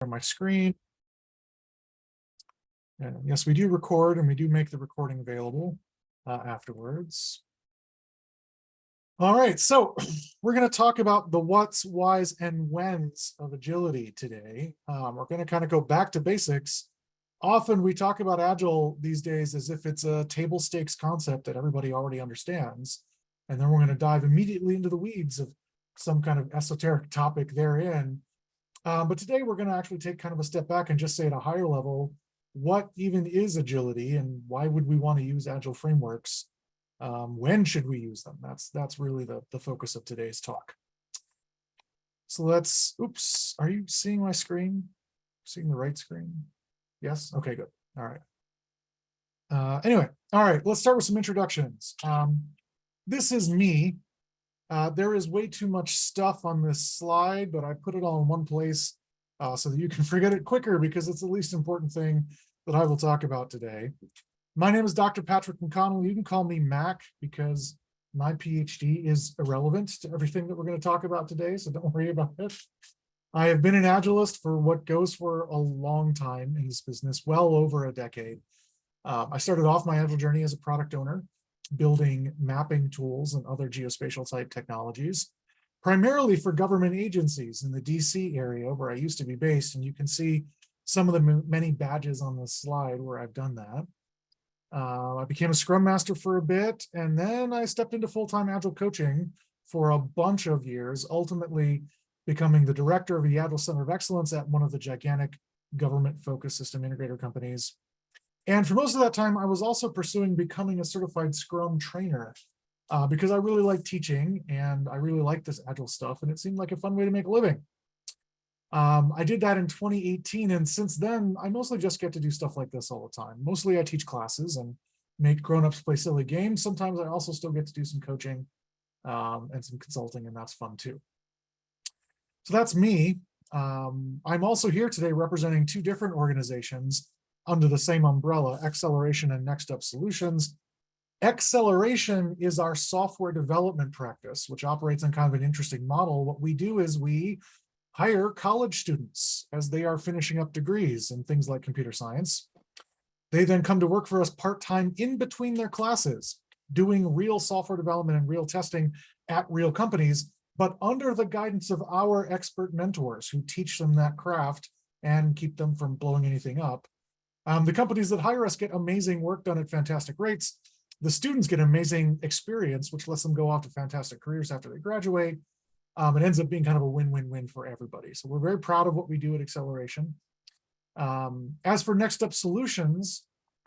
on my screen. And yes, we do record, and we do make the recording available afterwards. All right, so we're going to talk about the what's, whys, and whens of agility today. We're going to kind of go back to basics. Often we talk about Agile these days as if it's a table stakes concept that everybody already understands. And then we're going to dive immediately into the weeds of some kind of esoteric topic therein. But today we're going to actually take kind of a step back and just say at a higher level, what even is agility and why would we want to use Agile frameworks? When should we use them? That's really the focus of today's talk. So let's, oops, are you seeing my screen? Seeing the right screen? Yes? Okay, good. All right. Anyway, all right, let's start with some introductions. This is me. There is way too much stuff on this slide, but I put it all in one place so that you can forget it quicker because it's the least important thing that I will talk about today. My name is Dr. Patrick McConnell. You can call me Mack because my PhD is irrelevant to everything that we're going to talk about today, so don't worry about it. I have been an Agilist for what goes for a long time in this business, well over a decade. I started off my Agile journey as a product owner, building mapping tools and other geospatial type technologies, primarily for government agencies in the DC area where I used to be based. And you can see some of the many badges on this slide where I've done that. I became a Scrum Master for a bit, and then I stepped into full-time Agile coaching for a bunch of years, ultimately becoming the director of the Agile Center of Excellence at one of the gigantic government-focused system integrator companies. And for most of that time, I was also pursuing becoming a Certified Scrum Trainer because I really like teaching and I really like this Agile stuff, and it seemed like a fun way to make a living. I did that in 2018, and since then, I mostly just get to do stuff like this all the time. Mostly I teach classes and make grown-ups play silly games. Sometimes I also still get to do some coaching and some consulting, and that's fun too. So that's me. I'm also here today representing two different organizations under the same umbrella, Acceleration and NextUp Solutions. Acceleration is our software development practice, which operates on kind of an interesting model. What we do is we hire college students as they are finishing up degrees in things like computer science. They then come to work for us part-time in between their classes, doing real software development and real testing at real companies, but under the guidance of our expert mentors who teach them that craft and keep them from blowing anything up. The companies that hire us get amazing work done at fantastic rates. The students get amazing experience, which lets them go off to fantastic careers after they graduate. It ends up being kind of a win-win-win for everybody. So we're very proud of what we do at Acceleration. As for NextUp Solutions,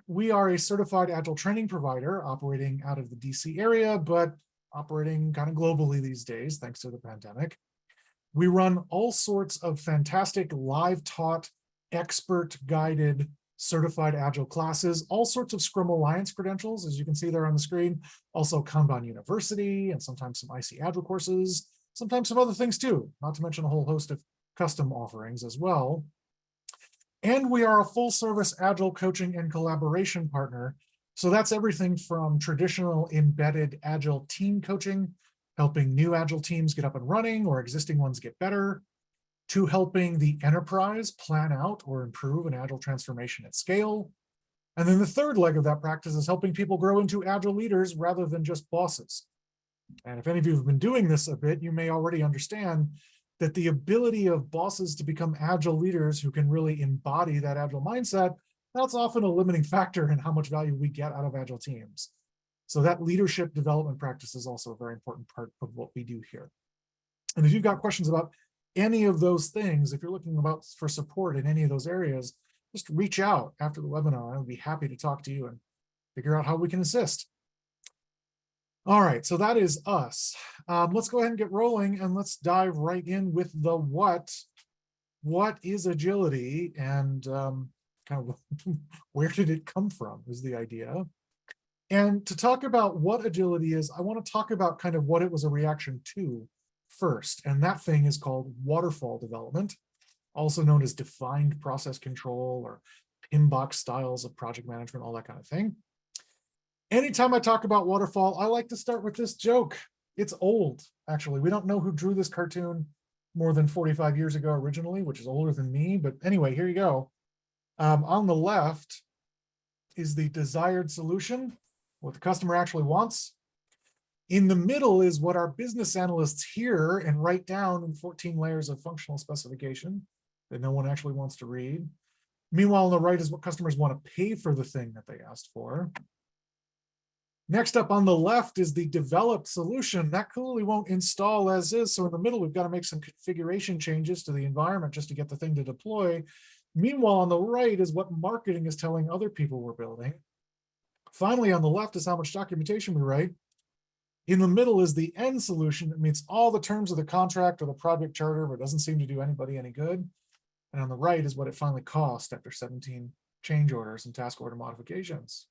we are a certified Agile training provider operating out of the DC area, but operating kind of globally these days, thanks to the pandemic. We run all sorts of fantastic live taught, expert guided, certified Agile classes, all sorts of Scrum Alliance credentials, as you can see there on the screen, also Kanban University, and sometimes some IC Agile courses, sometimes some other things too, not to mention a whole host of custom offerings as well. And we are a full service Agile coaching and collaboration partner. So that's everything from traditional embedded Agile team coaching, helping new Agile teams get up and running or existing ones get better, to helping the enterprise plan out or improve an Agile transformation at scale. And then the third leg of that practice is helping people grow into Agile leaders rather than just bosses. And if any of you have been doing this a bit, you may already understand that the ability of bosses to become Agile leaders who can really embody that Agile mindset, that's often a limiting factor in how much value we get out of Agile teams. So that leadership development practice is also a very important part of what we do here. And if you've got questions about any of those things, if you're looking for support in any of those areas, just reach out after the webinar. I would be happy to talk to you and figure out how we can assist. All right, so that is us. Let's go ahead and get rolling, and let's dive right in with the what. What is agility, and kind of where did it come from is the idea. And to talk about what agility is, I want to talk about kind of what it was a reaction to first, and that thing is called waterfall development, also known as defined process control or PMBOK styles of project management, all that kind of thing. Anytime I talk about waterfall, I like to start with this joke. It's old, actually. We don't know who drew this cartoon. more than 45 years ago originally, which is older than me. But anyway, here you go. On the left is the desired solution, what the customer actually wants. In the middle is what our business analysts hear and write down in 14 layers of functional specification that no one actually wants to read. Meanwhile, on the right is what customers want to pay for the thing that they asked for. Next up on the left is the developed solution. That clearly won't install as is. So in the middle, we've got to make some configuration changes to the environment just to get the thing to deploy. Meanwhile, on the right is what marketing is telling other people we're building. Finally, on the left is how much documentation we write. In the middle is the end solution. It meets all the terms of the contract or the project charter, but doesn't seem to do anybody any good. And on the right is what it finally cost after 17 change orders and task order modifications.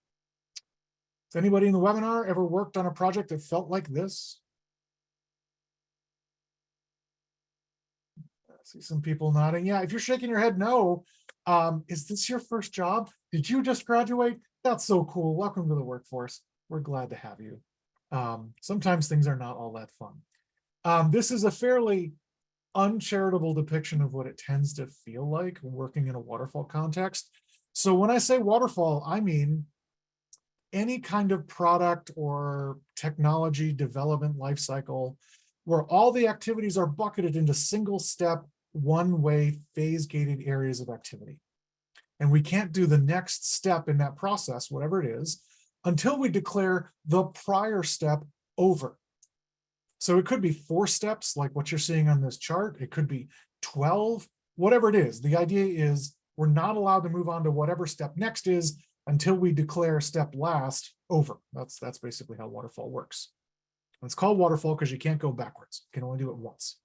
Has anybody in the webinar ever worked on a project that felt like this? I see some people nodding. Yeah, if you're shaking your head, no. Is this your first job? Did you just graduate? That's so cool. Welcome to the workforce. We're glad to have you. Sometimes things are not all that fun. This is a fairly uncharitable depiction of what it tends to feel like working in a waterfall context. So when I say waterfall, I mean any kind of product or technology development lifecycle where all the activities are bucketed into single step, one-way, phase-gated areas of activity. And we can't do the next step in that process, whatever it is, until we declare the prior step over. So it could be 4 steps, like what you're seeing on this chart. It could be 12, whatever it is. The idea is we're not allowed to move on to whatever step next is until we declare step last over. That's basically how waterfall works. And it's called waterfall because you can't go backwards. You can only do it once.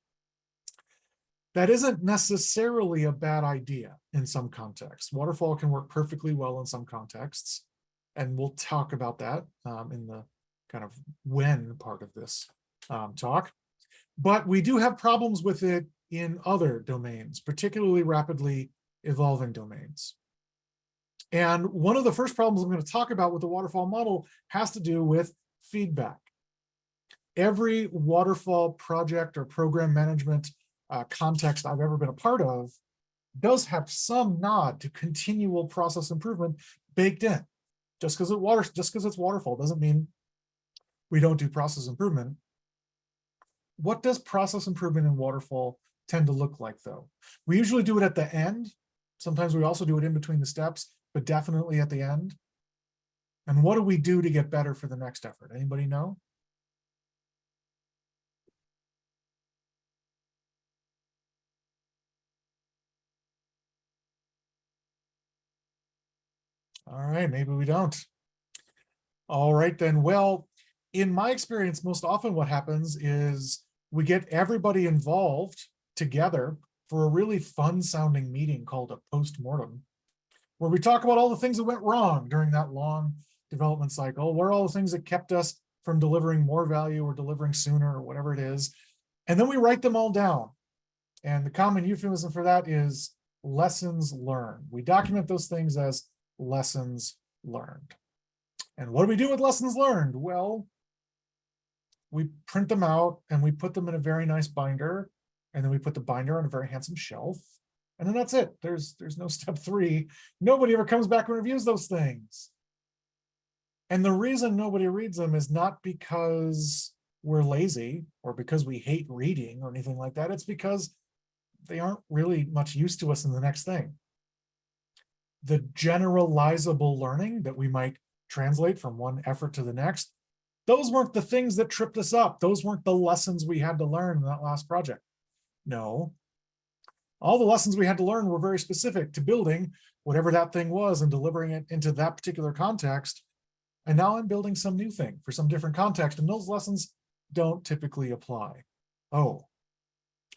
That isn't necessarily a bad idea in some contexts. Waterfall can work perfectly well in some contexts. And we'll talk about that in the kind of when part of this talk. But we do have problems with it in other domains, particularly rapidly evolving domains. And one of the first problems I'm going to talk about with the waterfall model has to do with feedback. Every waterfall project or program management context I've ever been a part of does have some nod to continual process improvement baked in. Just because it's waterfall doesn't mean we don't do process improvement. What does process improvement in waterfall tend to look like, though? We usually do it at the end. Sometimes we also do it in between the steps, but definitely at the end. And what do we do to get better for the next effort? Anybody know? All right, maybe we don't. All right, then. Well, in my experience, most often what happens is we get everybody involved together for a really fun sounding meeting called a post-mortem, where we talk about all the things that went wrong during that long development cycle. What are all the things that kept us from delivering more value or delivering sooner or whatever it is. And then we write them all down. And the common euphemism for that is lessons learned. We document those things as lessons learned. And what do we do with lessons learned? Well, we print them out and we put them in a very nice binder. And then we put the binder on a very handsome shelf. And then that's it. There's no step 3. Nobody ever comes back and reviews those things. And the reason nobody reads them is not because we're lazy or because we hate reading or anything like that. It's because they aren't really much use to us in the next thing. The generalizable learning that we might translate from one effort to the next, those weren't the things that tripped us up. Those weren't the lessons we had to learn in that last project. No. All the lessons we had to learn were very specific to building whatever that thing was and delivering it into that particular context. And now I'm building some new thing for some different context, and those lessons don't typically apply. Oh,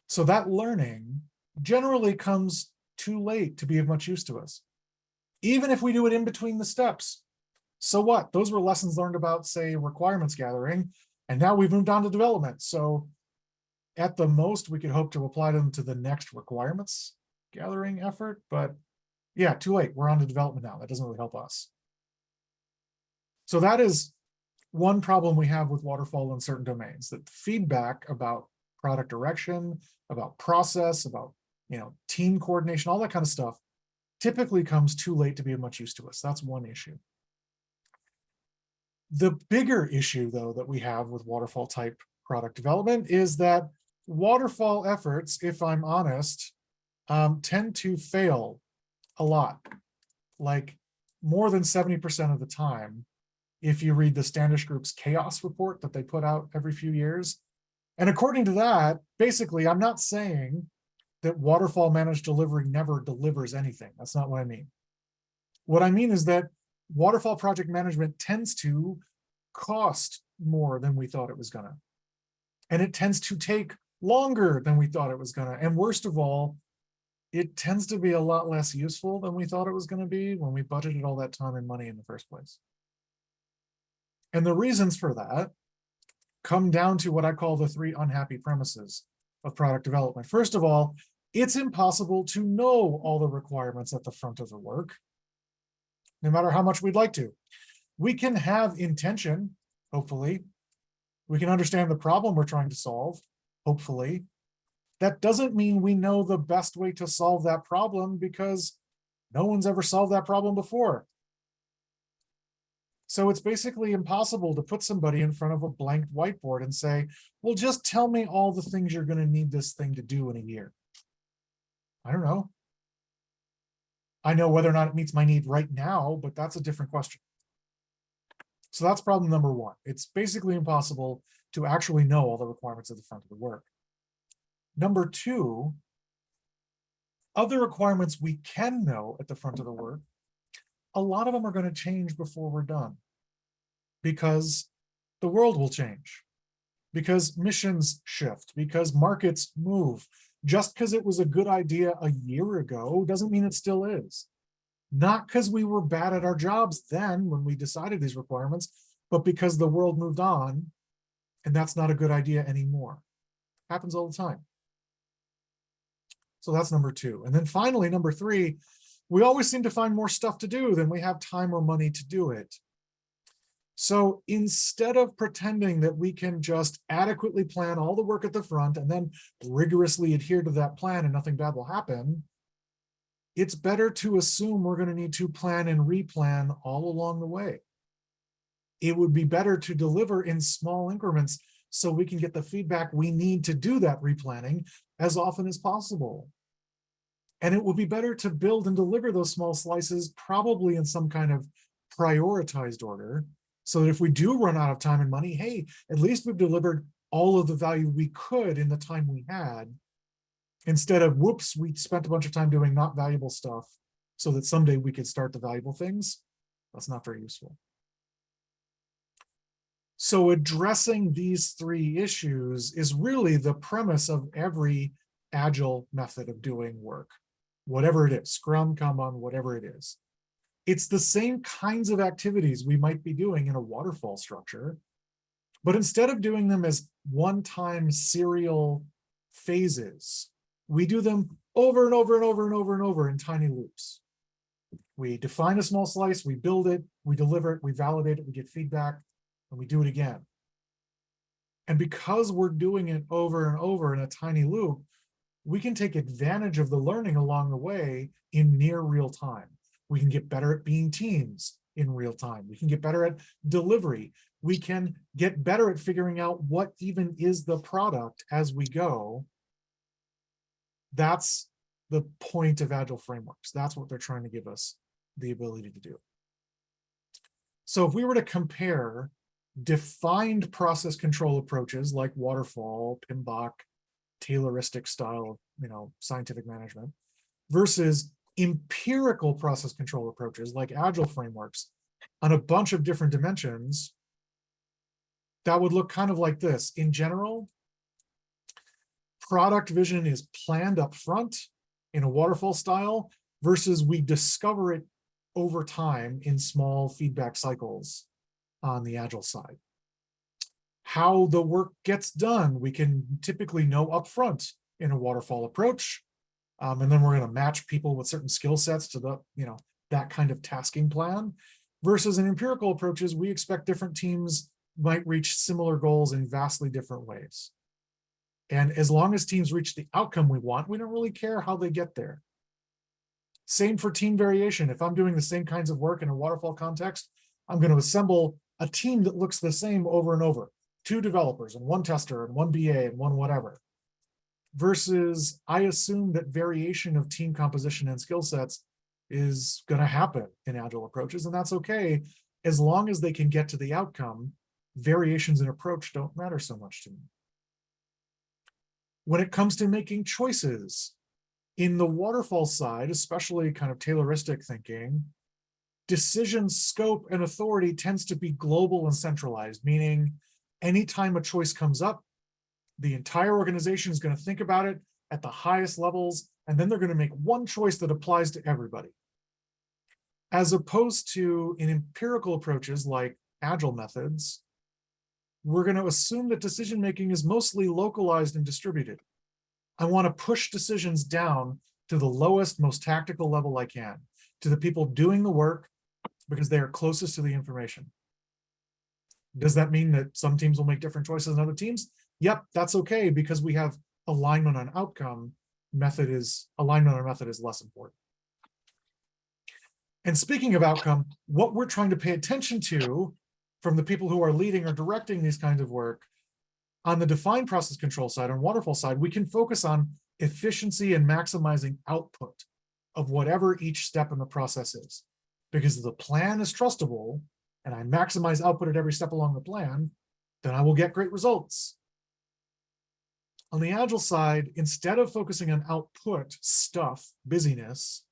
so that learning generally comes too late to be of much use to us, even if we do it in between the steps. So what? Those were lessons learned about, say, requirements gathering, and now we've moved on to development. So at the most, we could hope to apply them to the next requirements gathering effort, but yeah, too late. We're on to development now. That doesn't really help us. So that is one problem we have with waterfall in certain domains, that feedback about product direction, about process, about team coordination, all that kind of stuff, typically comes too late to be of much use to us. That's one issue. The bigger issue, though, that we have with waterfall type product development is that waterfall efforts, if I'm honest, tend to fail a lot, like more than 70% of the time, if you read the Standish Group's chaos report that they put out every few years. And according to that, basically, I'm not saying that waterfall managed delivery never delivers anything. That's not what I mean. What I mean is that waterfall project management tends to cost more than we thought it was gonna. And it tends to take longer than we thought it was gonna. And worst of all, it tends to be a lot less useful than we thought it was gonna be when we budgeted all that time and money in the first place. And the reasons for that come down to what I call the 3 unhappy premises of product development. First of all, it's impossible to know all the requirements at the front of the work, no matter how much we'd like to. We can have intention, hopefully. We can understand the problem we're trying to solve, hopefully. That doesn't mean we know the best way to solve that problem because no one's ever solved that problem before. So it's basically impossible to put somebody in front of a blank whiteboard and say, well, just tell me all the things you're going to need this thing to do in a year. I don't know. I know whether or not it meets my need right now, but that's a different question. So that's problem number 1. It's basically impossible to actually know all the requirements at the front of the work. Number 2, other requirements we can know at the front of the work, a lot of them are going to change before we're done because the world will change, because missions shift, because markets move. Just because it was a good idea a year ago doesn't mean it still is. Not because we were bad at our jobs then when we decided these requirements, but because the world moved on and that's not a good idea anymore. Happens all the time. So that's number 2. And then finally, number 3, we always seem to find more stuff to do than we have time or money to do it. So instead of pretending that we can just adequately plan all the work at the front and then rigorously adhere to that plan and nothing bad will happen, it's better to assume we're going to need to plan and replan all along the way. It would be better to deliver in small increments so we can get the feedback we need to do that replanning as often as possible. And it would be better to build and deliver those small slices probably in some kind of prioritized order, so that if we do run out of time and money, hey, at least we've delivered all of the value we could in the time we had, instead of, whoops, we spent a bunch of time doing not valuable stuff so that someday we could start the valuable things. That's not very useful. So addressing these 3 issues is really the premise of every Agile method of doing work, whatever it is, Scrum, Kanban, whatever it is. It's the same kinds of activities we might be doing in a waterfall structure, but instead of doing them as one-time serial phases, we do them over and over and over and over and over in tiny loops. We define a small slice, we build it, we deliver it, we validate it, we get feedback, and we do it again. And because we're doing it over and over in a tiny loop, we can take advantage of the learning along the way in near real time. We can get better at being teams in real time. We can get better at delivery. We can get better at figuring out what even is the product as we go. That's the point of Agile frameworks. That's what they're trying to give us the ability to do. So if we were to compare defined process control approaches like waterfall, PMBOK, Tayloristic style, scientific management, versus empirical process control approaches like Agile frameworks on a bunch of different dimensions, that would look kind of like this. In general, product vision is planned up front in a waterfall style versus we discover it over time in small feedback cycles on the Agile side. How the work gets done, we can typically know upfront in a waterfall approach. And then we're going to match people with certain skill sets to the, that kind of tasking plan. Versus in empirical approaches, we expect different teams might reach similar goals in vastly different ways. And as long as teams reach the outcome we want, we don't really care how they get there. Same for team variation. If I'm doing the same kinds of work in a waterfall context, I'm going to assemble a team that looks the same over and over. 2 developers and 1 tester and 1 BA and 1 whatever. Versus I assume that variation of team composition and skill sets is going to happen in Agile approaches, and that's okay as long as they can get to the outcome. Variations in approach don't matter so much to me. When it comes to making choices, in the waterfall side, especially kind of Tayloristic thinking, decision scope and authority tends to be global and centralized, meaning anytime a choice comes up, the entire organization is going to think about it at the highest levels, and then they're going to make one choice that applies to everybody. As opposed to in empirical approaches like Agile methods, we're going to assume that decision-making is mostly localized and distributed. I want to push decisions down to the lowest, most tactical level I can, to the people doing the work, because they are closest to the information. Does that mean that some teams will make different choices than other teams? Yep, that's okay, because we have alignment on outcome. Alignment on method is less important. And speaking of outcome, what we're trying to pay attention to from the people who are leading or directing these kinds of work, on the defined process control side, on waterfall side, we can focus on efficiency and maximizing output of whatever each step in the process is. Because if the plan is trustable and I maximize output at every step along the plan, then I will get great results. On the Agile side, instead of focusing on output, stuff, busyness,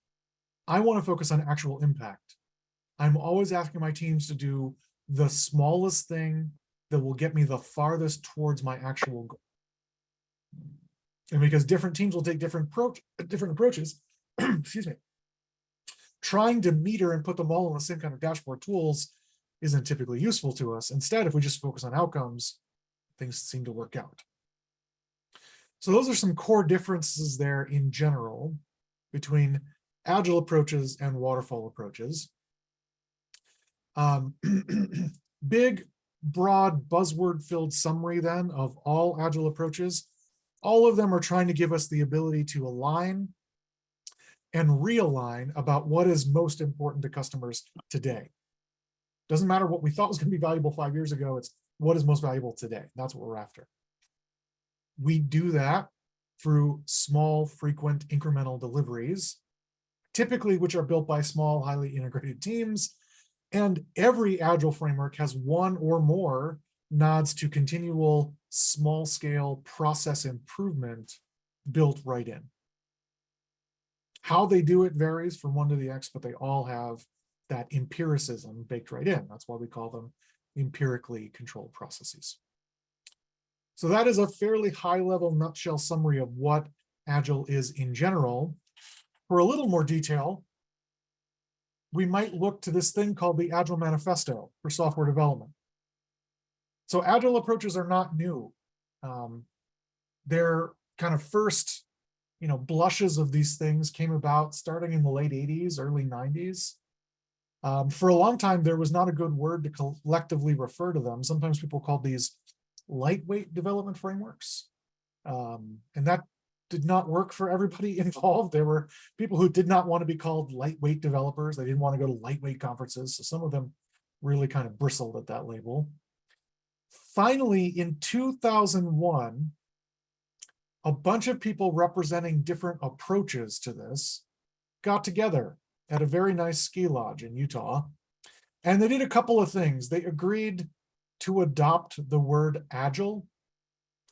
I want to focus on actual impact. I'm always asking my teams to do the smallest thing that will get me the farthest towards my actual goal. And because different teams will take different approaches, excuse me, trying to meter and put them all in the same kind of dashboard tools isn't typically useful to us. Instead, if we just focus on outcomes, things seem to work out. So those are some core differences there in general between Agile approaches and waterfall approaches. Big, broad, buzzword-filled summary then of all Agile approaches. All of them are trying to give us the ability to align and realign about what is most important to customers today. Doesn't matter what we thought was going to be valuable 5 years ago, it's what is most valuable today. That's what we're after. We do that through small, frequent, incremental deliveries, typically which are built by small, highly integrated teams. And every Agile framework has one or more nods to continual small-scale process improvement built right in. How they do it varies from one to the X, but they all have that empiricism baked right in. That's why we call them empirically controlled processes. So that is a fairly high-level nutshell summary of what Agile is in general. For a little more detail, we might look to this thing called the Agile Manifesto for software development. So Agile approaches are not new. Their kind of first, blushes of these things came about starting in the late 80s, early 90s. For a long time, there was not a good word to collectively refer to them. Sometimes people called these lightweight development frameworks. And that did not work for everybody involved. There were people who did not want to be called lightweight developers. They didn't want to go to lightweight conferences. So some of them really kind of bristled at that label. Finally, in 2001, a bunch of people representing different approaches to this got together at a very nice ski lodge in Utah. And they did a couple of things. They agreed to adopt the word Agile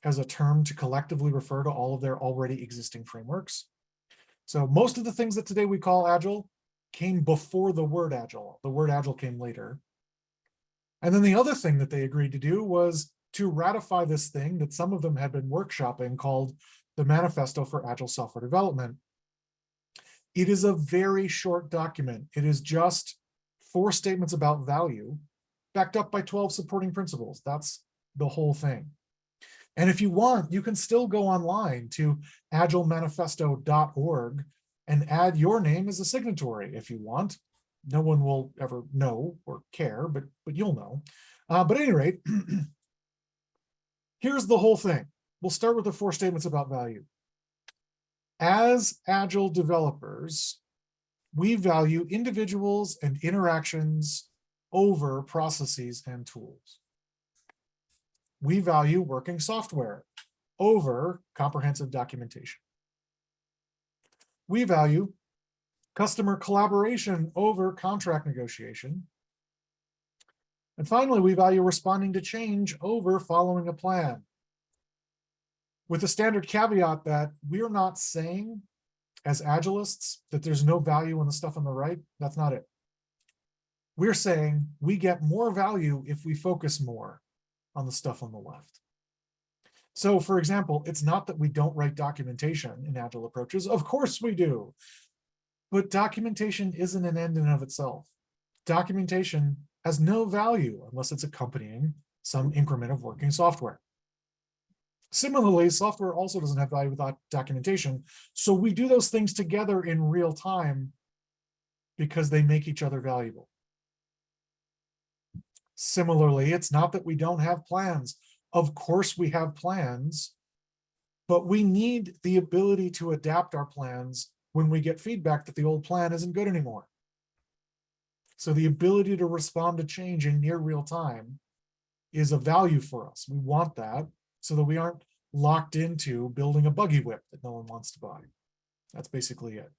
as a term to collectively refer to all of their already existing frameworks. So most of the things that today we call Agile came before the word Agile. The word Agile came later. And then the other thing that they agreed to do was to ratify this thing that some of them had been workshopping called the Manifesto for Agile Software Development. It is a very short document. It is just 4 statements about value backed up by 12 supporting principles. That's the whole thing. And if you want, you can still go online to agilemanifesto.org and add your name as a signatory if you want. No one will ever know or care, but you'll know. But at any rate, here's the whole thing. we'll start with the 4 statements about value. As Agile developers, we value individuals and interactions over processes and tools. We value working software over comprehensive documentation. We value customer collaboration over contract negotiation. And finally, we value responding to change over following a plan. With the standard caveat that we're not saying, as Agilists, that there's no value in the stuff on the right. That's not it. We're saying we get more value if we focus more on the stuff on the left. So, for example, it's not that we don't write documentation in Agile approaches. Of course we do. But documentation isn't an end in and of itself. Documentation has no value unless it's accompanying some increment of working software. Similarly, software also doesn't have value without documentation. So we do those things together in real time because they make each other valuable. Similarly, it's not that we don't have plans. Of course we have plans, but we need the ability to adapt our plans when we get feedback that the old plan isn't good anymore. So the ability to respond to change in near real time is a value for us. We want that so that we aren't locked into building a buggy whip that no one wants to buy. That's basically it.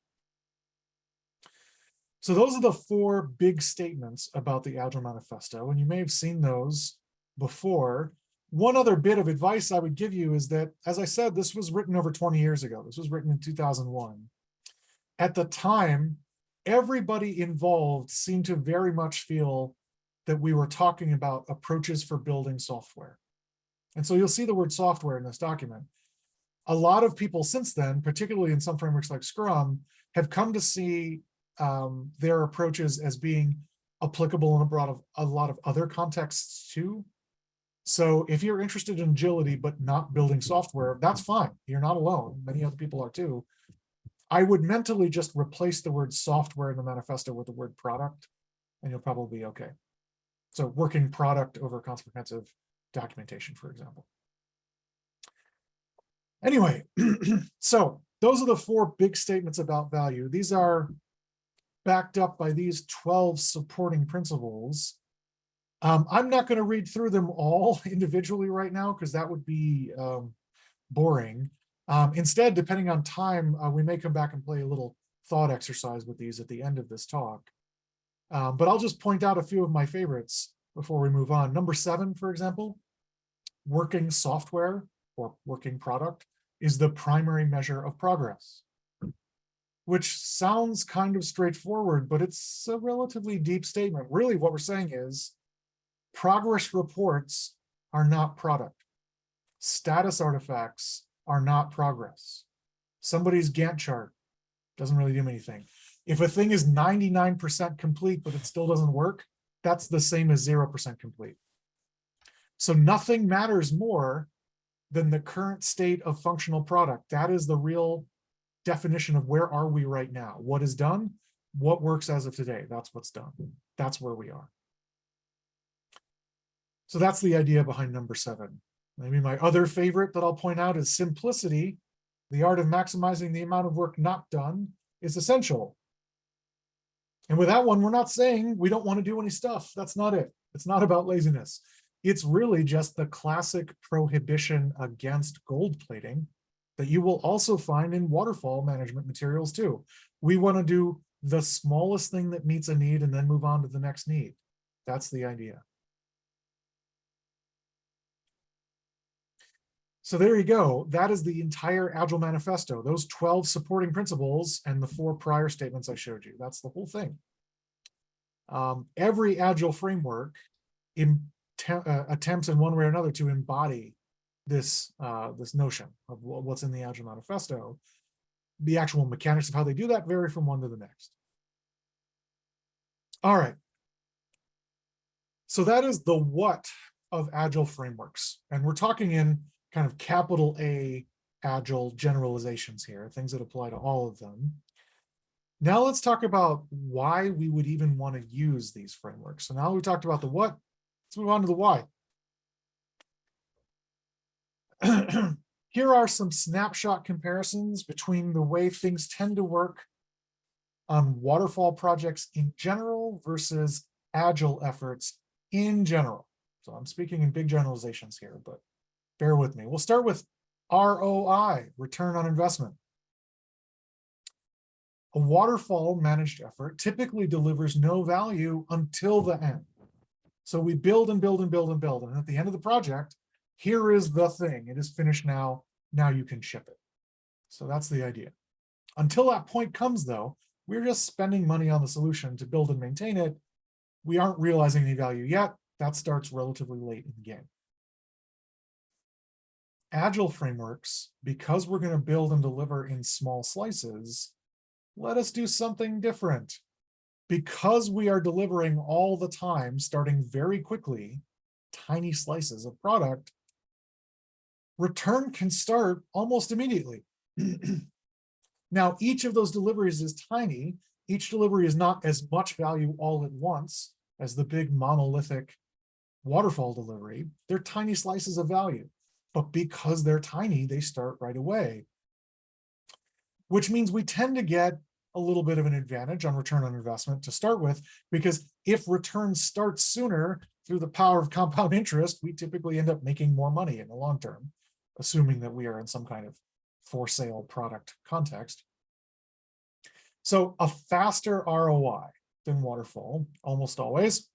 So those are the 4 big statements about the Agile Manifesto, and you may have seen those before. One other bit of advice I would give you is that, as I said, this was written over 20 years ago. This was written in 2001. At the time, everybody involved seemed to very much feel that we were talking about approaches for building software. And so you'll see the word software in this document. A lot of people since then, particularly in some frameworks like Scrum, have come to see their approaches as being applicable in a lot of other contexts too. So if you're interested in agility but not building software, that's fine. You're not alone. Many other people are too. I would mentally just replace the word software in the manifesto with the word product, and you'll probably be okay. So working product over comprehensive documentation, for example. Anyway, so those are the 4 big statements about value. These are backed up by these 12 supporting principles. I'm not going to read through them all individually right now because that would be boring. Instead, depending on time, we may come back and play a little thought exercise with these at the end of this talk. But I'll just point out a few of my favorites before we move on. Number 7, for example, working software or working product is the primary measure of progress, which sounds kind of straightforward, but it's a relatively deep statement. Really, what we're saying is progress reports are not product. Status artifacts are not progress. Somebody's Gantt chart doesn't really do anything. If a thing is 99% complete, but it still doesn't work, that's the same as 0% complete. So nothing matters more than the current state of functional product. That is the real definition of where are we right now. What is done? What works as of today? That's what's done. That's where we are. So that's the idea behind number 7. Maybe my other favorite that I'll point out is simplicity. The art of maximizing the amount of work not done is essential. And with that one, we're not saying we don't want to do any stuff. That's not it. It's not about laziness. It's really just the classic prohibition against gold plating that you will also find in waterfall management materials too. We want to do the smallest thing that meets a need and then move on to the next need. That's the idea. So there you go. That is the entire Agile Manifesto, those 12 supporting principles and the 4 prior statements I showed you. That's the whole thing. Every Agile framework attempts in one way or another to embody this, this notion of what's in the Agile Manifesto. The actual mechanics of how they do that vary from one to the next. All right. So that is the what of Agile frameworks. And we're talking in kind of capital A Agile generalizations here, things that apply to all of them. Now let's talk about why we would even want to use these frameworks. So now we talked about the what, let's move on to the why. Here are some snapshot comparisons between the way things tend to work on waterfall projects in general versus Agile efforts in general. So I'm speaking in big generalizations here, but bear with me. We'll start with ROI, return on investment. A waterfall managed effort typically delivers no value until the end. So we build and build and build and build. And at the end of the project, here is the thing. It is finished now. Now you can ship it. So that's the idea. Until that point comes, though, we're just spending money on the solution to build and maintain it. We aren't realizing any value yet. That starts relatively late in the game. Agile frameworks, because we're going to build and deliver in small slices, let us do something different. Because we are delivering all the time, starting very quickly, tiny slices of product, return can start almost immediately. Now, each of those deliveries is tiny. Each delivery is not as much value all at once as the big monolithic waterfall delivery. They're tiny slices of value, but because they're tiny, they start right away, which means we tend to get a little bit of an advantage on return on investment to start with, because if return starts sooner through the power of compound interest, we typically end up making more money in the long term, assuming that we are in some kind of for sale product context. So a faster ROI than waterfall, almost always.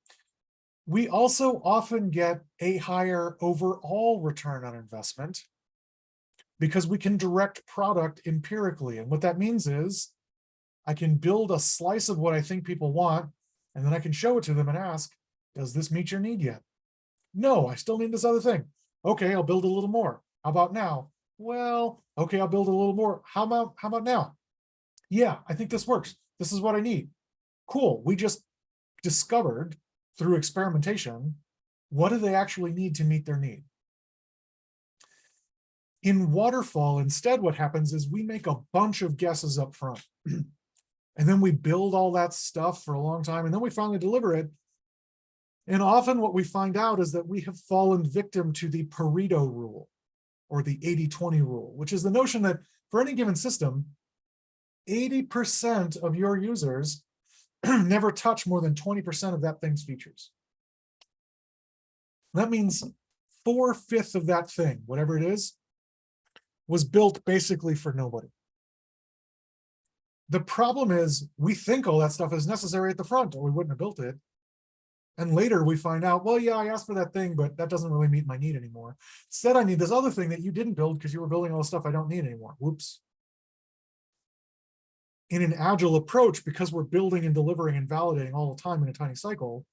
We also often get a higher overall return on investment because we can direct product empirically. And what that means is I can build a slice of what I think people want, and then I can show it to them and ask, does this meet your need yet? No, I still need this other thing. Okay, I'll build a little more. How about now? Well, okay, I'll build a little more. How about now? Yeah, I think this works. This is what I need. Cool. We just discovered through experimentation, what do they actually need to meet their need? In waterfall, instead, what happens is we make a bunch of guesses up front. And then we build all that stuff for a long time, and then we finally deliver it. And often what we find out is that we have fallen victim to the Pareto rule, or the 80-20 rule, which is the notion that for any given system, 80% of your users never touch more than 20% of that thing's features. That means 4/5 of that thing, whatever it is, was built basically for nobody. The problem is we think all that stuff is necessary at the front, or we wouldn't have built it. And later we find out, well, yeah, I asked for that thing, but that doesn't really meet my need anymore. Instead, I need this other thing that you didn't build because you were building all the stuff I don't need anymore. Whoops. In an agile approach, because we're building and delivering and validating all the time in a tiny cycle,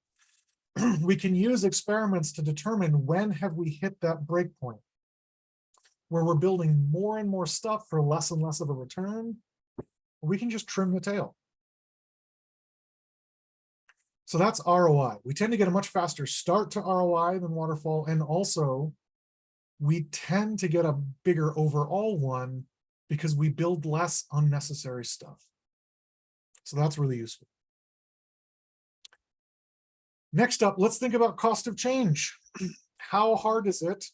we can use experiments to determine when have we hit that break point where we're building more and more stuff for less and less of a return. We can just trim the tail. So that's ROI. We tend to get a much faster start to ROI than waterfall, and also we tend to get a bigger overall one because we build less unnecessary stuff. So that's really useful. Next up, let's think about cost of change. How hard is it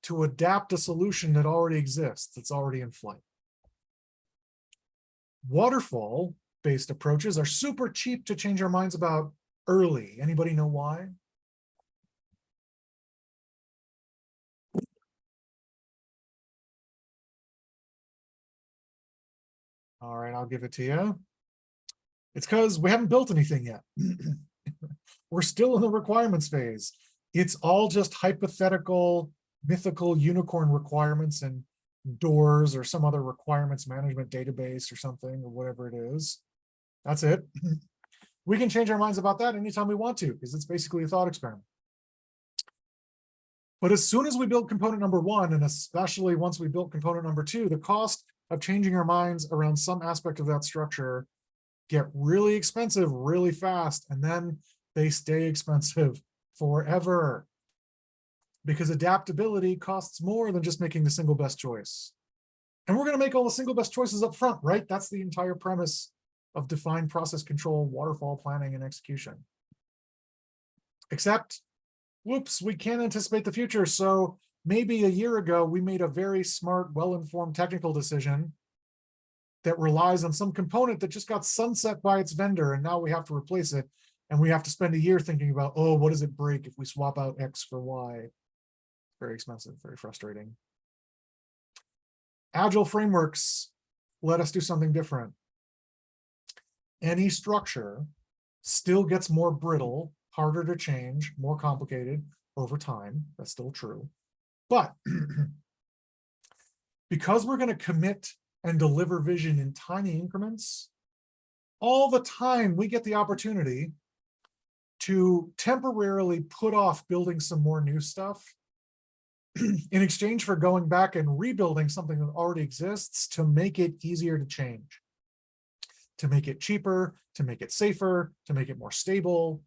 to adapt a solution that already exists, that's already in flight? Waterfall-based approaches are super cheap to change our minds about early. Anybody know why? All right, I'll give it to you. It's because we haven't built anything yet. We're still in the requirements phase. It's all just hypothetical, mythical unicorn requirements and doors or some other requirements management database or something, or whatever it is. That's it. We can change our minds about that anytime we want to, because it's basically a thought experiment. But as soon as we build component number one, and especially once we build component number two, the cost of changing our minds around some aspect of that structure get really expensive really fast, and then they stay expensive forever. Because adaptability costs more than just making the single best choice. And we're going to make all the single best choices up front, right? That's the entire premise of defined process control, waterfall planning, and execution. Except, whoops, we can't anticipate the future. So maybe a year ago, we made a very smart, well-informed technical decision that relies on some component that just got sunset by its vendor, and now we have to replace it. And we have to spend a year thinking about, oh, what does it break if we swap out X for Y? Very expensive, very frustrating. Agile frameworks let us do something different. Any structure still gets more brittle, harder to change, more complicated over time. That's still true. But because we're going to commit and deliver vision in tiny increments, all the time we get the opportunity to temporarily put off building some more new stuff in exchange for going back and rebuilding something that already exists to make it easier to change, to make it cheaper, to make it safer, to make it more stable.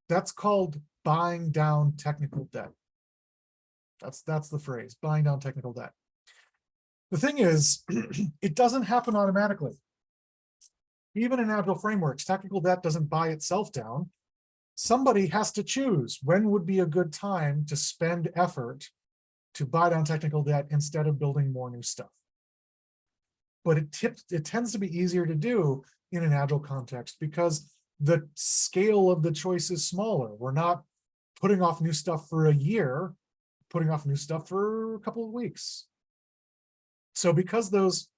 That's called buying down technical debt. That's the phrase, buying down technical debt. The thing is, it doesn't happen automatically. Even in Agile frameworks, technical debt doesn't buy itself down. Somebody has to choose when would be a good time to spend effort to buy down technical debt instead of building more new stuff. But it tends to be easier to do in an Agile context because the scale of the choice is smaller. We're not putting off new stuff for a year, putting off new stuff for a couple of weeks. So because those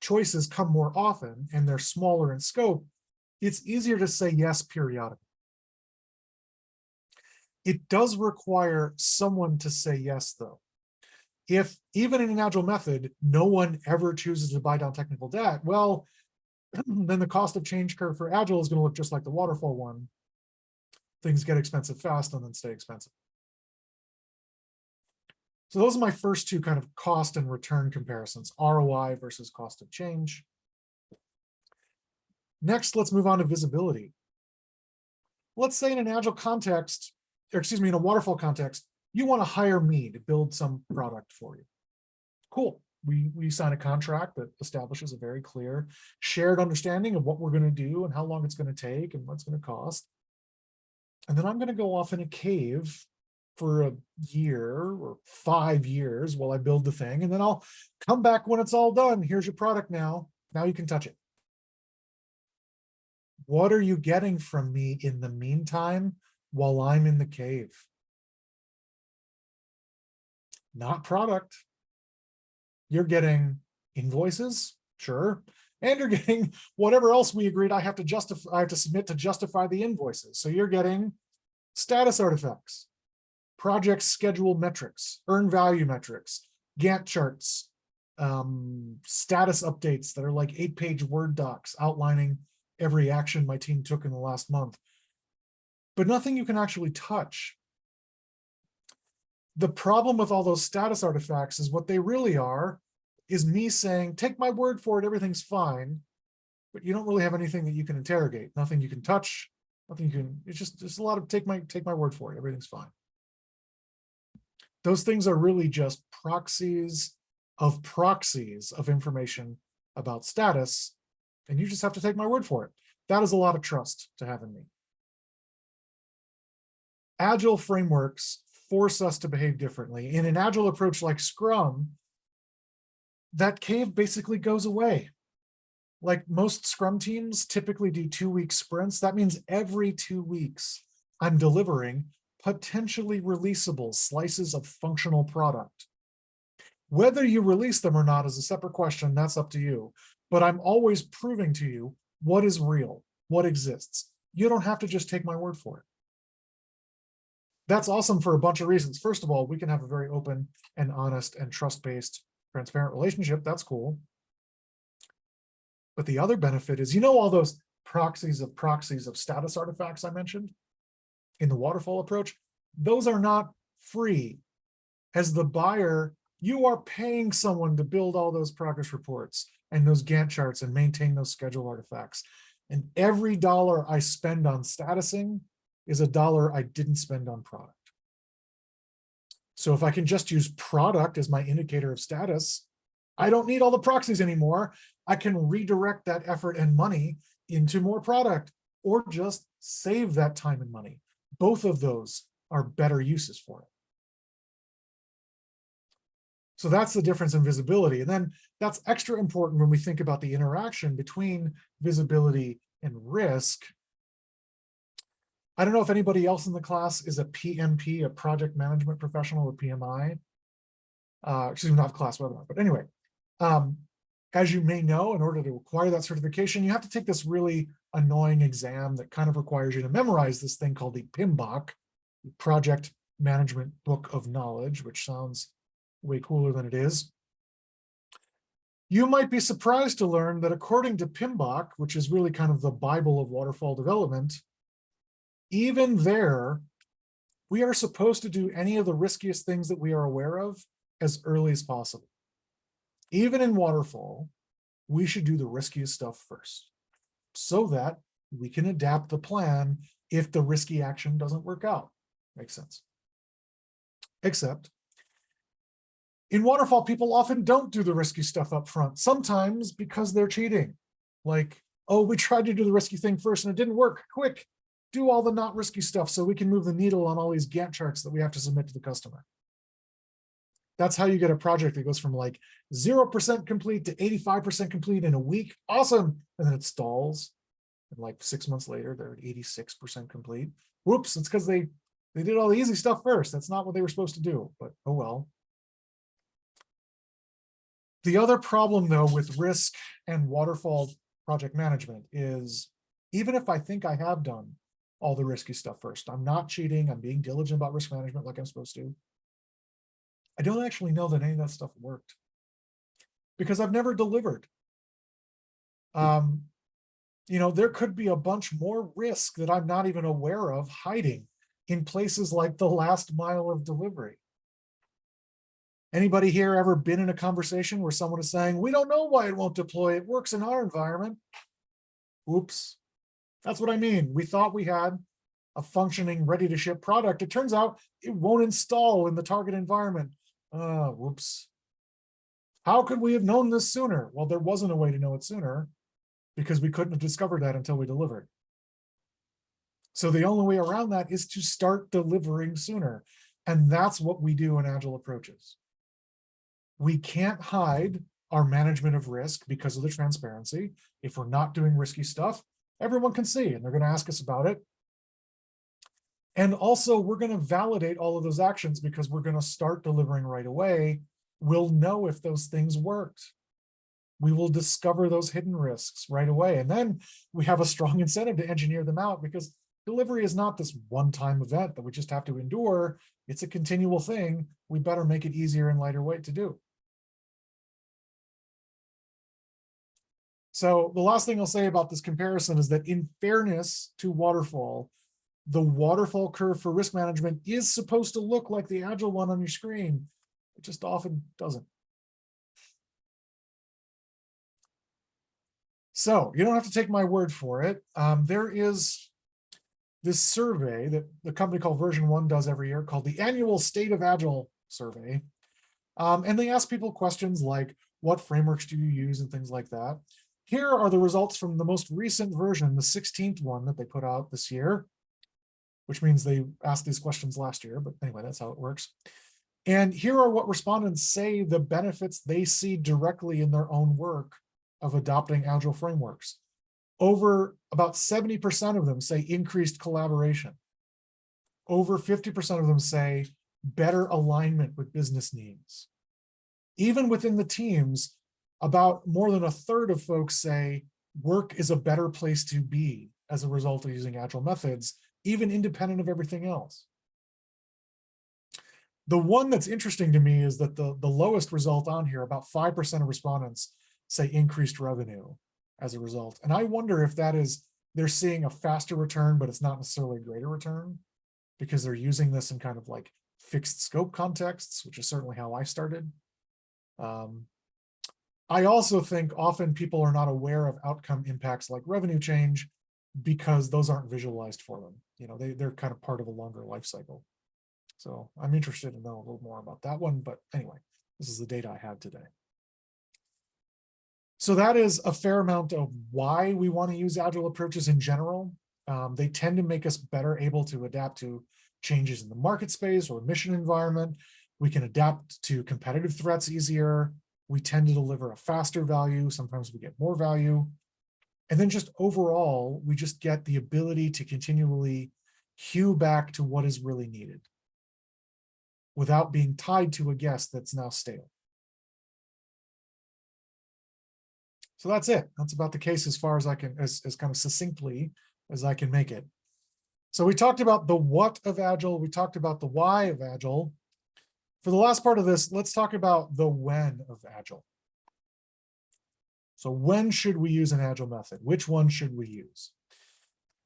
choices come more often and they're smaller in scope, it's easier to say yes periodically. It does require someone to say yes, though. If even in an Agile method, no one ever chooses to buy down technical debt, well, then the cost of change curve for Agile is going to look just like the waterfall one. Things get expensive fast and then stay expensive. So those are my first two kind of cost and return comparisons, ROI versus cost of change. Next, let's move on to visibility. Let's say in an Agile context, or excuse me, in a waterfall context, you want to hire me to build some product for you. Cool. We sign a contract that establishes a very clear shared understanding of what we're going to do and how long it's going to take and what's going to cost. And then I'm going to go off in a cave for a year or 5 years while I build the thing. And then I'll come back when it's all done. Here's your product now. Now you can touch it. What are you getting from me in the meantime while I'm in the cave? Not product. You're getting invoices, sure. And you're getting whatever else we agreed I have to submit to justify the invoices. So you're getting status artifacts, project schedule metrics, earn value metrics, Gantt charts, status updates that are like 8-page Word docs outlining every action my team took in the last month, but nothing you can actually touch. The problem with all those status artifacts is what they really are is me saying, take my word for it, everything's fine, but you don't really have anything that you can interrogate, nothing you can touch, nothing you can, it's just a lot of take my word for it, everything's fine. Those things are really just proxies of information about status, and you just have to take my word for it. That is a lot of trust to have in me. Agile frameworks force us to behave differently. In an Agile approach like Scrum, that cave basically goes away. Like most Scrum teams typically do 2-week sprints. That means every 2 weeks, I'm delivering potentially releasable slices of functional product. Whether you release them or not is a separate question. That's up to you. But I'm always proving to you what is real, what exists. You don't have to just take my word for it. That's awesome for a bunch of reasons. First of all, we can have a very open and honest and trust-based, transparent relationship. That's cool. But the other benefit is, all those proxies of status artifacts I mentioned in the waterfall approach, those are not free. As the buyer, you are paying someone to build all those progress reports and those Gantt charts and maintain those schedule artifacts. And every dollar I spend on statusing is a dollar I didn't spend on product. So if I can just use product as my indicator of status, I don't need all the proxies anymore. I can redirect that effort and money into more product, or just save that time and money. Both of those are better uses for it. So that's the difference in visibility. And then that's extra important when we think about the interaction between visibility and risk. I don't know if anybody else in the class is a PMP, a project management professional, or PMI. Excuse me, not class webinar, but anyway, as you may know, in order to acquire that certification, you have to take this really annoying exam that kind of requires you to memorize this thing called the PMBOK, the Project Management Book of Knowledge, which sounds way cooler than it is. You might be surprised to learn that according to PMBOK, which is really kind of the Bible of waterfall development, even there, we are supposed to do any of the riskiest things that we are aware of as early as possible. Even in waterfall, we should do the riskiest stuff first so that we can adapt the plan if the risky action doesn't work out. Makes sense. Except in waterfall, people often don't do the risky stuff up front, sometimes because they're cheating. Like, oh, we tried to do the risky thing first and it didn't work. Quick, do all the not risky stuff so we can move the needle on all these Gantt charts that we have to submit to the customer. That's how you get a project that goes from like 0% complete to 85% complete in a week. Awesome. And then it stalls. And like 6 months later, they're at 86% complete. Whoops, it's because they did all the easy stuff first. That's not what they were supposed to do, but oh well. The other problem, though, with risk and waterfall project management is even if I think I have done all the risky stuff first, I'm not cheating, I'm being diligent about risk management like I'm supposed to, I don't actually know that any of that stuff worked because I've never delivered. You know, there could be a bunch more risk that I'm not even aware of hiding in places like the last mile of delivery. Anybody here ever been in a conversation where someone is saying, we don't know why it won't deploy, it works in our environment? Oops. That's what I mean. We thought we had a functioning, ready to ship product. It turns out it won't install in the target environment. Whoops. How could we have known this sooner? Well, there wasn't a way to know it sooner because we couldn't have discovered that until we delivered. So the only way around that is to start delivering sooner. And that's what we do in Agile approaches. We can't hide our management of risk because of the transparency. If we're not doing risky stuff, everyone can see, and they're going to ask us about it. And also, we're going to validate all of those actions because we're going to start delivering right away. We'll know if those things worked. We will discover those hidden risks right away. And then we have a strong incentive to engineer them out because delivery is not this one-time event that we just have to endure. It's a continual thing. We better make it easier and lighter weight to do. So the last thing I'll say about this comparison is that in fairness to waterfall, the waterfall curve for risk management is supposed to look like the Agile one on your screen. It just often doesn't. So you don't have to take my word for it. There is this survey that the company called Version 1 does every year called the Annual State of Agile Survey. And they ask people questions like, what frameworks do you use and things like that. Here are the results from the most recent version, the 16th one that they put out this year, which means they asked these questions last year, but anyway, that's how it works. And here are what respondents say the benefits they see directly in their own work of adopting Agile frameworks. Over about 70% of them say increased collaboration. Over 50% of them say better alignment with business needs. Even within the teams, about more than a third of folks say work is a better place to be as a result of using Agile methods, even independent of everything else. The one that's interesting to me is that the lowest result on here, about 5% of respondents say increased revenue as a result. And I wonder if that is, they're seeing a faster return, but it's not necessarily a greater return because they're using this in kind of like fixed scope contexts, which is certainly how I started. I also think often people are not aware of outcome impacts like revenue change because those aren't visualized for them. You know, they're kind of part of a longer life cycle. So I'm interested to know a little more about that one. But anyway, this is the data I have today. So that is a fair amount of why we want to use Agile approaches in general. They tend to make us better able to adapt to changes in the market space or mission environment. We can adapt to competitive threats easier. We tend to deliver a faster value. Sometimes we get more value. And then just overall, we just get the ability to continually hew back to what is really needed without being tied to a guess that's now stale. So that's it. That's about the case as far as I can, as kind of succinctly as I can make it. So we talked about the what of Agile. We talked about the why of Agile. For the last part of this, let's talk about the when of Agile. So when should we use an Agile method? Which one should we use?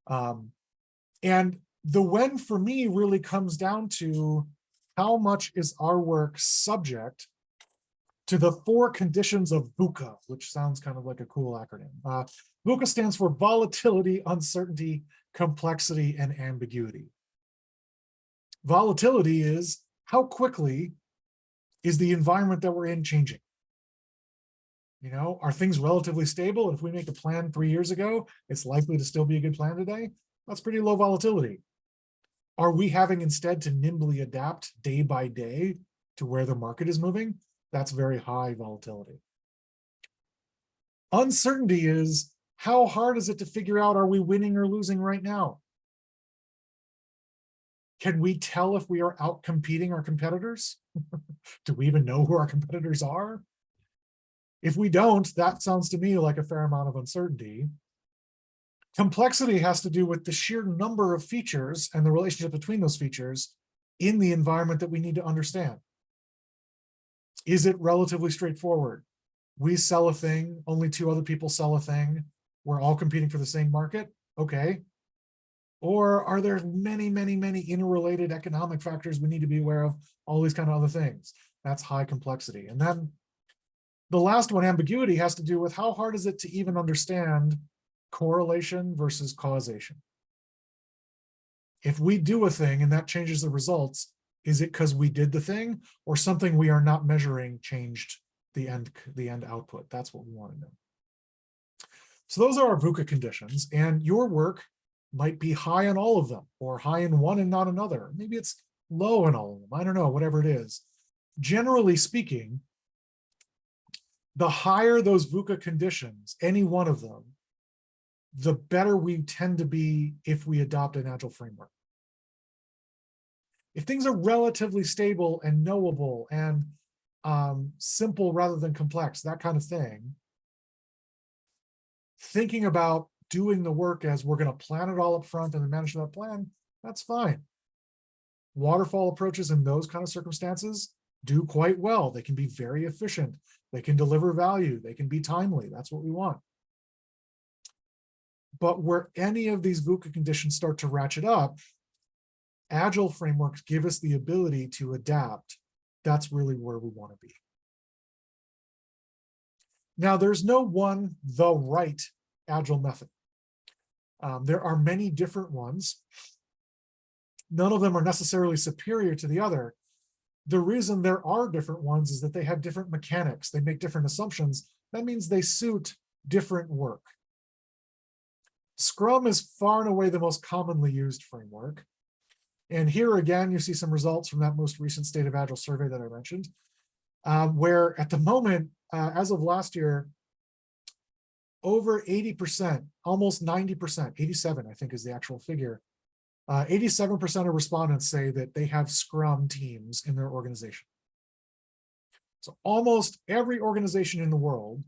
And the when for me really comes down to how much is our work subject to the 4 conditions of VUCA, which sounds kind of like a cool acronym. VUCA stands for volatility, uncertainty, complexity, and ambiguity. Volatility is how quickly is the environment that we're in changing? You know, are things relatively stable? If we make a plan 3 years ago, it's likely to still be a good plan today. That's pretty low volatility. Are we having instead to nimbly adapt day by day to where the market is moving? That's very high volatility. Uncertainty is how hard is it to figure out, are we winning or losing right now? Can we tell if we are out competing our competitors? Do we even know who our competitors are? If we don't, that sounds to me like a fair amount of uncertainty. Complexity has to do with the sheer number of features and the relationship between those features in the environment that we need to understand. Is it relatively straightforward? We sell a thing, only 2 other people sell a thing. We're all competing for the same market. Okay. Or are there many, many, many interrelated economic factors we need to be aware of? All these kind of other things. That's high complexity. And then the last one, ambiguity, has to do with how hard is it to even understand correlation versus causation. If we do a thing and that changes the results, is it because we did the thing or something we are not measuring changed the end output? That's what we want to know. So those are our VUCA conditions, and your work might be high on all of them or high in one and not another. Maybe it's low in all of them. I don't know, whatever it is. Generally speaking, the higher those VUCA conditions, any one of them, the better we tend to be if we adopt an Agile framework. If things are relatively stable and knowable and simple rather than complex, that kind of thing, thinking about doing the work as we're going to plan it all up front and then manage that plan, that's fine. Waterfall approaches in those kind of circumstances do quite well. They can be very efficient. They can deliver value. They can be timely. That's what we want. But where any of these VUCA conditions start to ratchet up, Agile frameworks give us the ability to adapt. That's really where we want to be. Now, there's no one, the right Agile method. There are many different ones. None of them are necessarily superior to the other. The reason there are different ones is that they have different mechanics. They make different assumptions. That means they suit different work. Scrum is far and away the most commonly used framework. And here again, you see some results from that most recent State of Agile survey that I mentioned, where at the moment, as of last year, over 80%, almost 90%, 87, I think is the actual figure, 87% of respondents say that they have Scrum teams in their organization. So almost every organization in the world,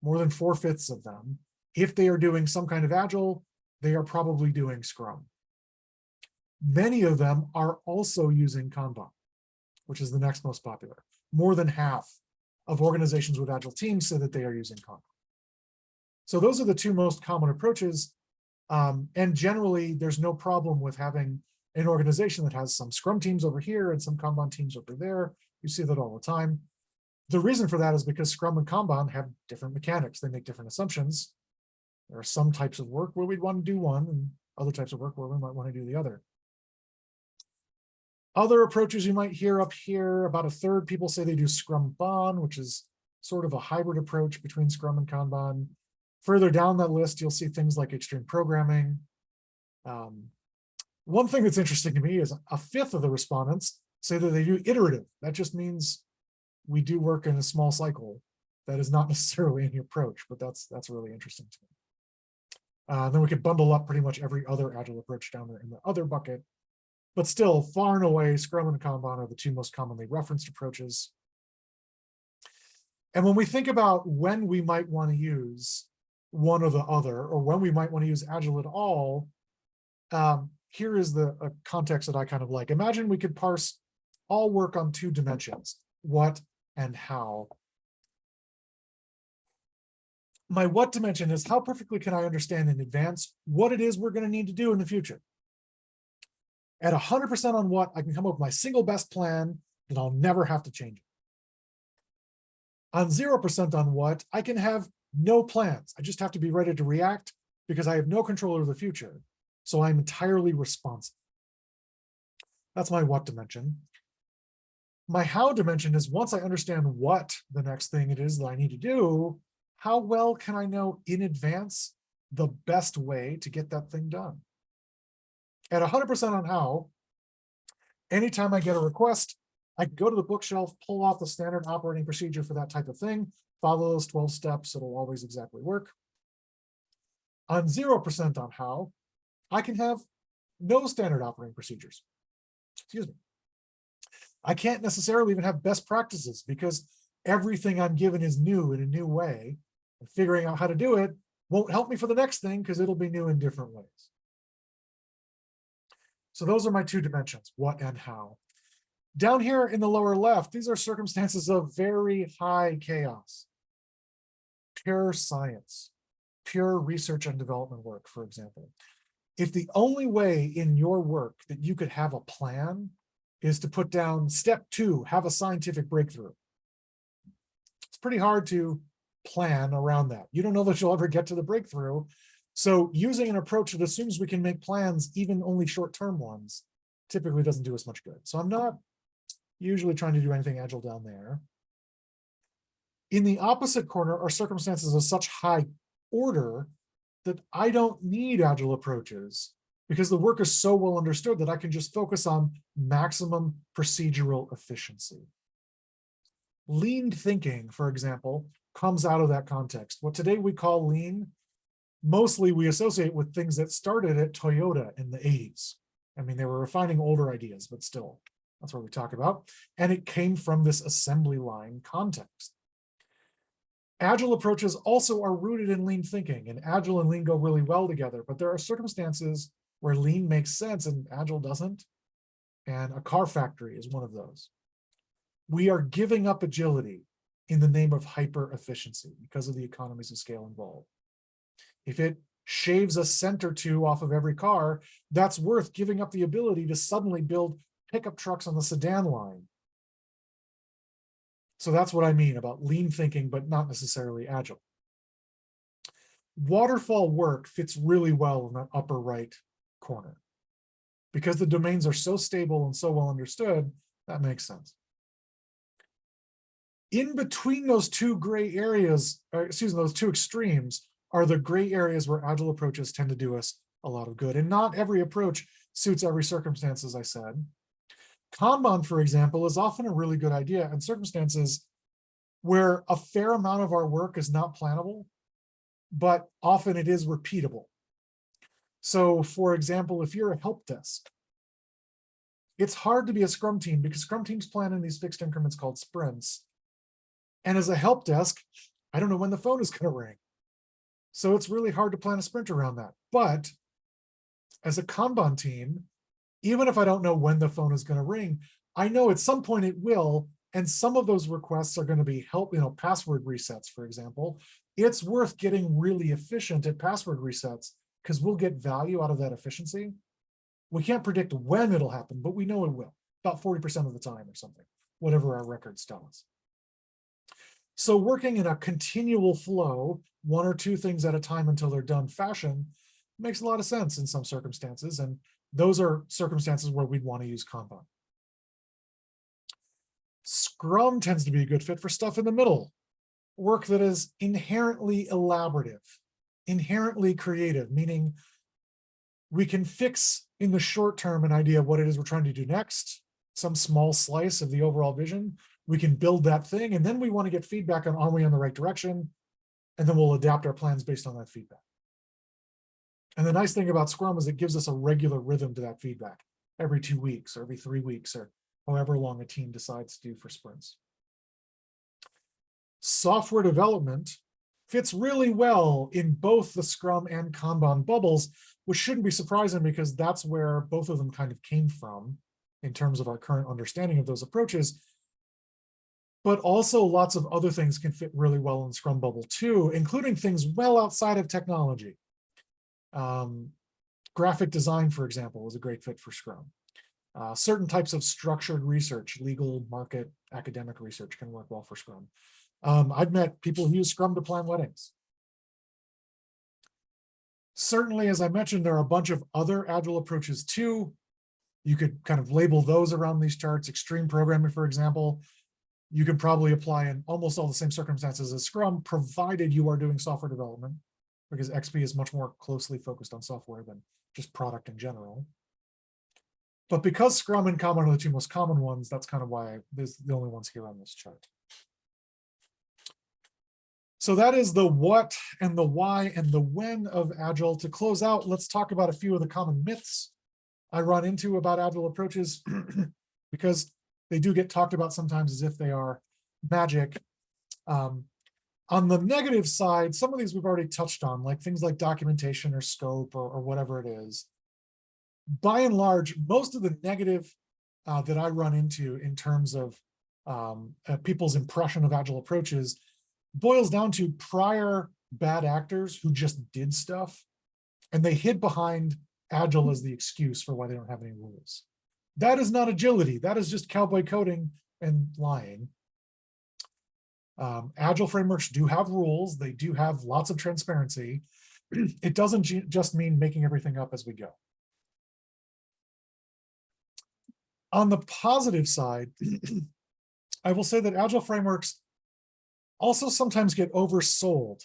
more than 4/5 of them, if they are doing some kind of Agile, they are probably doing Scrum. Many of them are also using Kanban, which is the next most popular. More than half of organizations with Agile teams say that they are using Kanban. So those are the 2 most common approaches. And generally, there's no problem with having an organization that has some Scrum teams over here and some Kanban teams over there. You see that all the time. The reason for that is because Scrum and Kanban have different mechanics. They make different assumptions. There are some types of work where we'd want to do one and other types of work where we might want to do the other. Other approaches you might hear up here, about 1/3 people say they do Scrum-Ban, which is sort of a hybrid approach between Scrum and Kanban. Further down that list, you'll see things like extreme programming. One thing that's interesting to me is 1/5 of the respondents say that they do iterative. That just means we do work in a small cycle. That is not necessarily any approach, but that's really interesting to me. Then we could bundle up pretty much every other Agile approach down there in the other bucket. But still, far and away, Scrum and Kanban are the two most commonly referenced approaches. And when we think about when we might want to use one or the other, or when we might want to use Agile at all, here is the context that I kind of like. Imagine we could parse all work on two dimensions, what and how. My what dimension is how perfectly can I understand in advance what it is we're going to need to do in the future. At 100% on what, I can come up with my single best plan and I'll never have to change it. On 0% on what, I can have no plans. I just have to be ready to react because I have no control over the future. So I'm entirely responsive. That's my what dimension. My how dimension is once I understand what the next thing it is that I need to do, how well can I know in advance the best way to get that thing done? At 100% on how, anytime I get a request, I can go to the bookshelf, pull off the standard operating procedure for that type of thing, follow those 12 steps, it'll always exactly work. On 0% on how, I can have no standard operating procedures. Excuse me. I can't necessarily even have best practices because everything I'm given is new in a new way, and figuring out how to do it won't help me for the next thing because it'll be new in different ways. So those are my two dimensions, what and how. Down here in the lower left, these are circumstances of very high chaos. Pure science, pure research and development work, for example. If the only way in your work that you could have a plan is to put down step 2, have a scientific breakthrough, it's pretty hard to plan around that. You don't know that you'll ever get to the breakthrough. So using an approach that assumes we can make plans, even only short-term ones, typically doesn't do us much good. So I'm not usually trying to do anything Agile down there. In the opposite corner are circumstances of such high order that I don't need Agile approaches because the work is so well understood that I can just focus on maximum procedural efficiency. Lean thinking, for example, comes out of that context. What today we call lean, mostly we associate with things that started at Toyota in the 80s. I mean, they were refining older ideas, but still, that's what we talk about. And it came from this assembly line context. Agile approaches also are rooted in lean thinking, and Agile and lean go really well together, but there are circumstances where lean makes sense and Agile doesn't. And a car factory is one of those. We are giving up agility in the name of hyper efficiency because of the economies of scale involved. If it shaves a cent or two off of every car, that's worth giving up the ability to suddenly build pickup trucks on the sedan line. So that's what I mean about lean thinking, but not necessarily Agile. Waterfall work fits really well in that upper right corner. Because the domains are so stable and so well understood, that makes sense. In between those two gray areas, those two extremes, are the gray areas where Agile approaches tend to do us a lot of good. And not every approach suits every circumstance, as I said. Kanban, for example, is often a really good idea in circumstances where a fair amount of our work is not plannable, but often it is repeatable. So, for example, if you're a help desk, it's hard to be a Scrum team because Scrum teams plan in these fixed increments called sprints. And as a help desk, I don't know when the phone is going to ring. So it's really hard to plan a sprint around that. But as a Kanban team, even if I don't know when the phone is going to ring, I know at some point it will. And some of those requests are going to be password resets, for example. It's worth getting really efficient at password resets because we'll get value out of that efficiency. We can't predict when it'll happen, but we know it will, about 40% of the time or something, whatever our records tell us. So working in a continual flow, one or two things at a time until they're done fashion, makes a lot of sense in some circumstances, and those are circumstances where we'd want to use Kanban. Scrum tends to be a good fit for stuff in the middle, work that is inherently elaborative, inherently creative, meaning we can fix in the short term an idea of what it is we're trying to do next, some small slice of the overall vision. We can build that thing, and then we want to get feedback on, are we in the right direction? And then we'll adapt our plans based on that feedback. And the nice thing about Scrum is it gives us a regular rhythm to that feedback every 2 weeks or every 3 weeks or however long a team decides to do for sprints. Software development fits really well in both the Scrum and Kanban bubbles, which shouldn't be surprising because that's where both of them kind of came from in terms of our current understanding of those approaches. But also lots of other things can fit really well in Scrum bubble too, including things well outside of technology. Graphic design, for example, is a great fit for Scrum. Certain types of structured research, legal, market, academic research can work well for Scrum. I've met people who use Scrum to plan weddings. Certainly, as I mentioned, there are a bunch of other Agile approaches too. You could kind of label those around these charts. Extreme programming, for example, you can probably apply in almost all the same circumstances as Scrum, provided you are doing software development, because XP is much more closely focused on software than just product in general. But because Scrum and Kanban are the two most common ones, that's kind of why there's the only ones here on this chart. So that is the what and the why and the when of Agile. To close out, let's talk about a few of the common myths I run into about Agile approaches, because they do get talked about sometimes as if they are magic. On the negative side, some of these we've already touched on, like things like documentation or scope or whatever it is. By and large, most of the negative that I run into in terms of people's impression of Agile approaches boils down to prior bad actors who just did stuff, and they hid behind Agile as the excuse for why they don't have any rules. That is not agility. That is just cowboy coding and lying. Agile frameworks do have rules. They do have lots of transparency. It doesn't just mean making everything up as we go. On the positive side, I will say that Agile frameworks also sometimes get oversold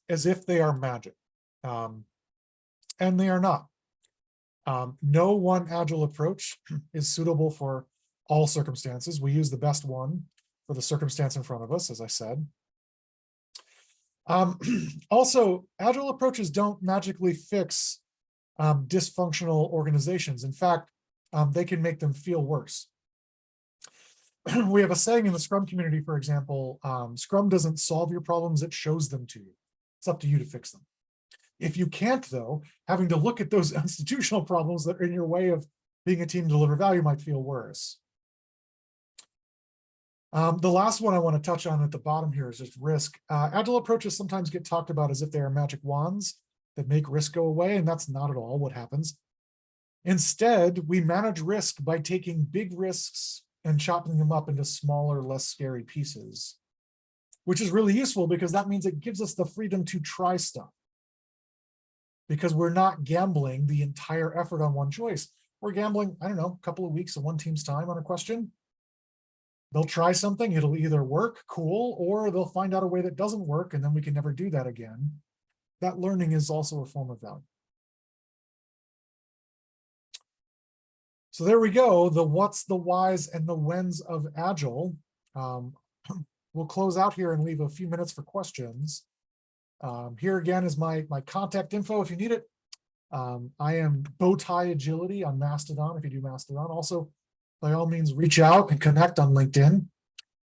as if they are magic, and they are not. No one Agile approach is suitable for all circumstances. We use the best one for the circumstance in front of us, as I said. Also, Agile approaches don't magically fix dysfunctional organizations. In fact, they can make them feel worse. We have a saying in the Scrum community, for example, Scrum doesn't solve your problems, it shows them to you. It's up to you to fix them. If you can't, though, having to look at those institutional problems that are in your way of being a team to deliver value might feel worse. The last one I want to touch on at the bottom here is just risk. Agile approaches sometimes get talked about as if they are magic wands that make risk go away, and that's not at all what happens. Instead, we manage risk by taking big risks and chopping them up into smaller, less scary pieces, which is really useful because that means it gives us the freedom to try stuff. Because we're not gambling the entire effort on one choice. We're gambling, I don't know, a couple of weeks of one team's time on a question. They'll try something, it'll either work, cool, or they'll find out a way that doesn't work, and then we can never do that again. That learning is also a form of value. So there we go, the what's, the whys, and the whens of Agile. We'll close out here and leave a few minutes for questions. Here again is my contact info if you need it. I am Bowtie Agility on Mastodon if you do Mastodon. Also, by all means, reach out and connect on LinkedIn.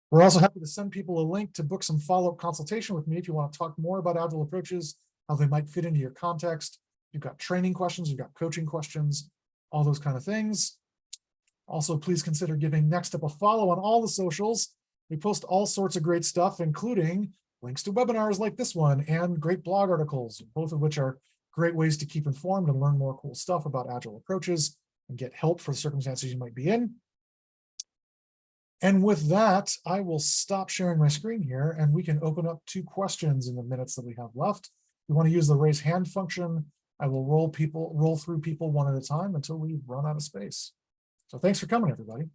We're also happy to send people a link to book some follow-up consultation with me if you want to talk more about Agile approaches, how they might fit into your context. You've got training questions, you've got coaching questions, all those kind of things. Also, please consider giving NextUp a follow on all the socials. We post all sorts of great stuff, including links to webinars like this one and great blog articles, both of which are great ways to keep informed and learn more cool stuff about Agile approaches and get help for the circumstances you might be in. And with that, I will stop sharing my screen here and we can open up to questions in the minutes that we have left. If you want to use the raise hand function, I will roll through people one at a time until we run out of space. So thanks for coming, everybody.